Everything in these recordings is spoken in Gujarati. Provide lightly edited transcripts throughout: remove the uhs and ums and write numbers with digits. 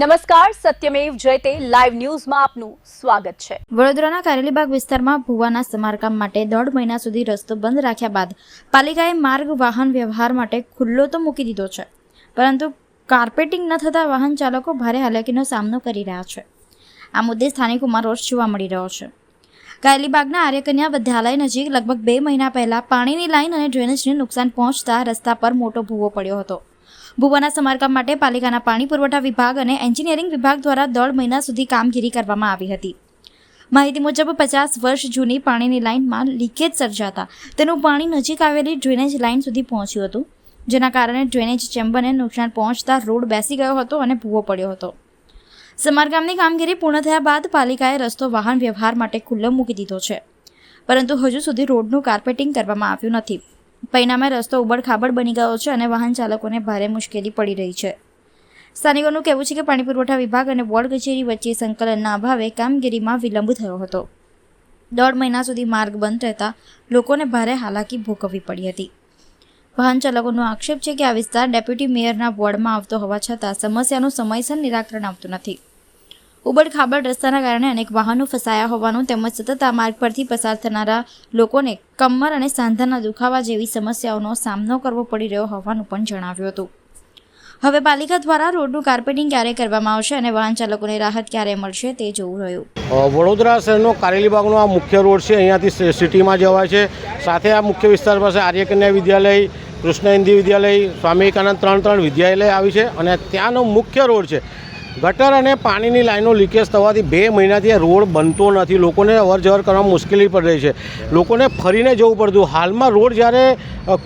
નમસ્કાર, સત્યમેવ જયતે લાઈવ ન્યૂઝમાં આપનું સ્વાગત છે। વડોદરાના કારેલીબાગ વિસ્તારમાં ભુવાના સમારકામ માટે 1.5 મહિના સુધી રસ્તો બંધ રાખ્યા બાદ પાલિકાએ માર્ગ વાહન વ્યવહાર માટે ખુલ્લો તો મૂકી દીધો છે, પરંતુ કાર્પેટિંગ ન થતા વાહન ચાલકો ભારે હાલાકીનો સામનો કરી રહ્યા છે। આ મુદ્દે સ્થાનિકોમાં રોષ જોવા મળી રહ્યો છે। કારેલીબાગના આર્યકન્યા વિદ્યાલય નજીક લગભગ 2 મહિના પહેલા પાણીની લાઈન અને ડ્રેનેજને નુકસાન પહોંચતા રસ્તા પર મોટો ભૂવો પડ્યો હતો। ભુવાના સમારકામ માટે પાલિકાના પાણી પુરવઠા વિભાગ અને એન્જિનિયરિંગ વિભાગ દ્વારા 1.5 મહિના સુધી કામગીરી કરવામાં આવી હતી। માહિતી મુજબ 50 વર્ષ જૂની પાણીની લાઇનમાં લીકેજ સર્જાતા તેનું પાણી નજીક આવેલી ડ્રેનેજ લાઇન સુધી પહોંચ્યું હતું, જેના કારણે ડ્રેનેજ ચેમ્બરને નુકસાન પહોંચતા રોડ બેસી ગયો હતો અને ભૂવો પડ્યો હતો। સમારકામની કામગીરી પૂર્ણ થયા બાદ પાલિકાએ રસ્તો વાહન વ્યવહાર માટે ખુલ્લો મૂકી દીધો છે, પરંતુ હજુ સુધી રોડનું કાર્પેટિંગ કરવામાં આવ્યું નથી। પરિણામે રસ્તો ઉબડખાબડ બની ગયો છે અને વાહન ચાલકોને ભારે મુશ્કેલી પડી રહી છે। સ્થાનિકોનું કહેવું છે કે પાણી પુરવઠા વિભાગ અને વોર્ડ કચેરી વચ્ચે સંકલનના અભાવે કામગીરીમાં વિલંબ થયો હતો। 1.5 મહિના સુધી માર્ગ બંધ રહેતા લોકોને ભારે હાલાકી ભોગવવી પડી હતી। વાહન ચાલકોનો આક્ષેપ છે કે આ વિસ્તાર ડેપ્યુટી મેયરના વોર્ડમાં આવતો હોવા છતાં સમસ્યાનું સમયસર નિરાકરણ આવતું નથી। ઉબડખાબડ રસ્તાના કારણે અનેક વાહનો ફસાયા હોવાનું તેમજ સતત આ માર્ગ પરથી પસાર થનારા લોકોને કમર અને સાંધાના દુખાવા જેવી સમસ્યાઓનો સામનો કરવો પડી રહ્યો હોવાનું પણ જણાવ્યું હતું। હવે પાલિકા દ્વારા રોડનું કાર્પેટિંગ ક્યારે કરવામાં આવશે અને વાહન ચાલકોને રાહત ક્યારે મળશે તે જોવું રહ્યું। વડોદરા શહેરનો કારેલીબાગનો આ મુખ્ય રોડ છે, અહીંયાથી સિટીમાં જવાય છે। સાથે આ મુખ્ય વિસ્તાર પાસે આર્યકન્યા વિદ્યાલય, કૃષ્ણ હિન્દી વિદ્યાલય, સ્વામી વિવેકાનંદ ત્રણ વિદ્યાલય આવી છે અને ત્યાંનો મુખ્ય રોડ છે। ગટર અને પાણીની લાઈનો લીકેજ થવાથી 2 મહિનાથી આ રોડ બનતો નથી। લોકોને અવરજવર કરવામાં મુશ્કેલી પડી રહી છે, લોકોને ફરીને જવું પડતું। હાલમાં રોડ જ્યારે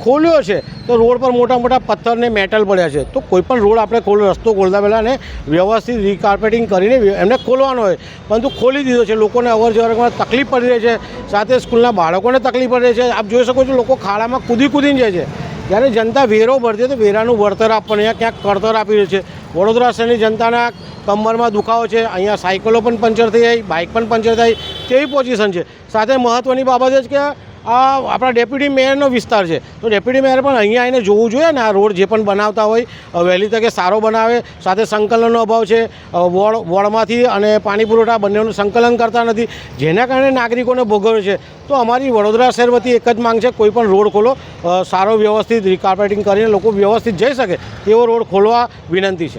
ખોલ્યો છે તો રોડ પર મોટા મોટા પથ્થર ને મેટલ પડ્યા છે, તો કોઈ પણ રોડ આપણે રસ્તો ખોલતા પહેલાં ને વ્યવસ્થિત રીકાર્પેટિંગ કરીને એમને ખોલવાનો હોય, પરંતુ ખોલી દીધો છે। લોકોને અવરજવરમાં તકલીફ પડી રહી છે, સાથે સ્કૂલના બાળકોને તકલીફ પડી રહી છે। આપ જોઈ શકો છો, લોકો ખાડામાં કૂદીને જાય છે। જ્યારે જનતા વેરો ભરતી તો વેરાનું વળતર આપવાનું અહીંયા ક્યાંક કળતર આપી રહ્યું છે। વડોદરા શહેરની જનતાના કમરમાં દુખાવો છે, અહીંયા સાયકલો પણ પંચર થઈ જાય, બાઇક પણ પંચર થાય તેવી પોઝિશન છે। સાથે મહત્ત્વની બાબત એ છે કે આ આપણા ડેપ્યુટી મેયરનો વિસ્તાર છે, તો ડેપ્યુટી મેયર પણ અહીંયા આવીને જોવું જોઈએ ને આ રોડ જે પણ બનાવતા હોય વહેલી તકે સારો બનાવે। સાથે સંકલનનો અભાવ છે, વોર્ડમાંથી અને પાણી પુરવઠા બંનેનું સંકલન કરતા નથી, જેના કારણે નાગરિકોને ભોગવે છે। તો અમારી વડોદરા શહેર વતી એક જ માંગ છે, કોઈ પણ રોડ ખોલો, સારો વ્યવસ્થિત રીકાર્પેટિંગ કરીને લોકો વ્યવસ્થિત જઈ શકે તેવો રોડ ખોલવા વિનંતી છે।